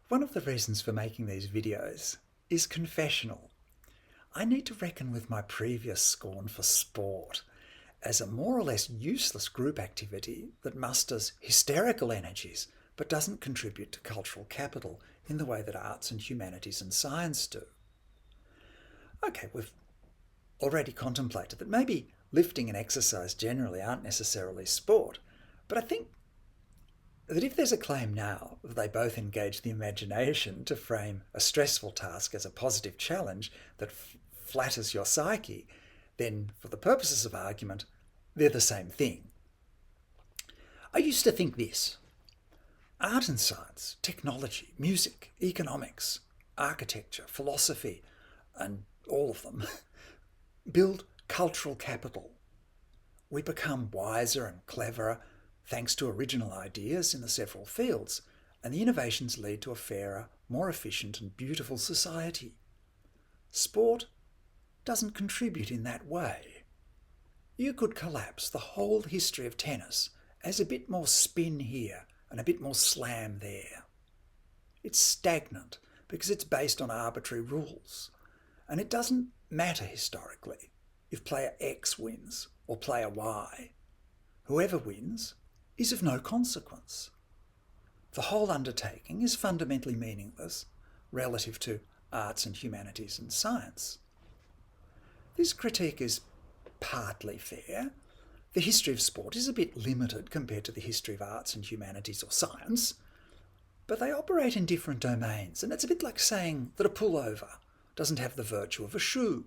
One of the reasons for making these videos is confessional. I need to reckon with my previous scorn for sport as a more or less useless group activity that musters hysterical energies but doesn't contribute to cultural capital in the way that arts and humanities and science do. Okay, we've already contemplated that maybe lifting and exercise generally aren't necessarily sport, but I think that if there's a claim now that they both engage the imagination to frame a stressful task as a positive challenge that flatters your psyche, then for the purposes of argument, they're the same thing. I used to think this: art and science, technology, music, economics, architecture, philosophy, and all of them build cultural capital. We become wiser and cleverer thanks to original ideas in the several fields, and the innovations lead to a fairer, more efficient and beautiful society. Sport doesn't contribute in that way. You could collapse the whole history of tennis as a bit more spin here and a bit more slam there. It's stagnant because it's based on arbitrary rules, and it doesn't matter historically if player X wins or player Y. Whoever wins is of no consequence. The whole undertaking is fundamentally meaningless relative to arts and humanities and science. This critique is partly fair. The history of sport is a bit limited compared to the history of arts and humanities or science, but they operate in different domains, and it's a bit like saying that a pullover doesn't have the virtue of a shoe.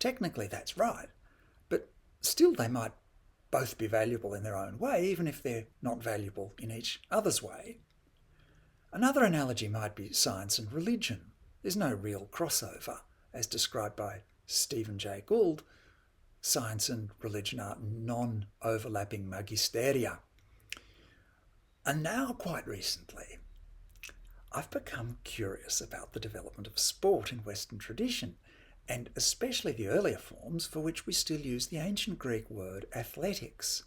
Technically that's right, but still they might both be valuable in their own way, even if they're not valuable in each other's way. Another analogy might be science and religion. There's no real crossover, as described by Stephen Jay Gould. Science and religion are non-overlapping magisteria. And now, quite recently, I've become curious about the development of sport in Western tradition, and especially the earlier forms for which we still use the ancient Greek word athletics.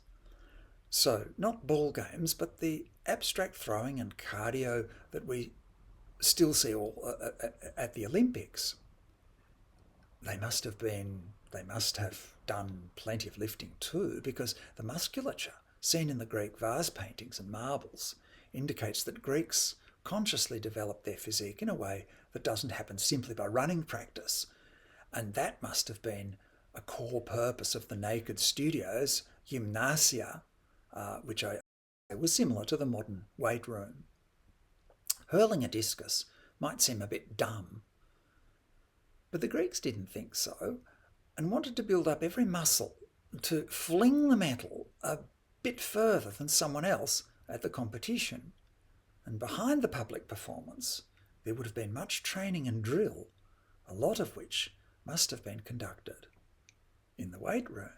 So, not ball games, but the abstract throwing and cardio that we still see at the Olympics. They must have done plenty of lifting too, because the musculature seen in the Greek vase paintings and marbles indicates that Greeks consciously developed their physique in a way that doesn't happen simply by running practice. And that must have been a core purpose of the naked studios, gymnasia, which was similar to the modern weight room. Hurling a discus might seem a bit dumb, but the Greeks didn't think so and wanted to build up every muscle to fling the metal a bit further than someone else at the competition. And behind the public performance, there would have been much training and drill, a lot of which must have been conducted in the weight room.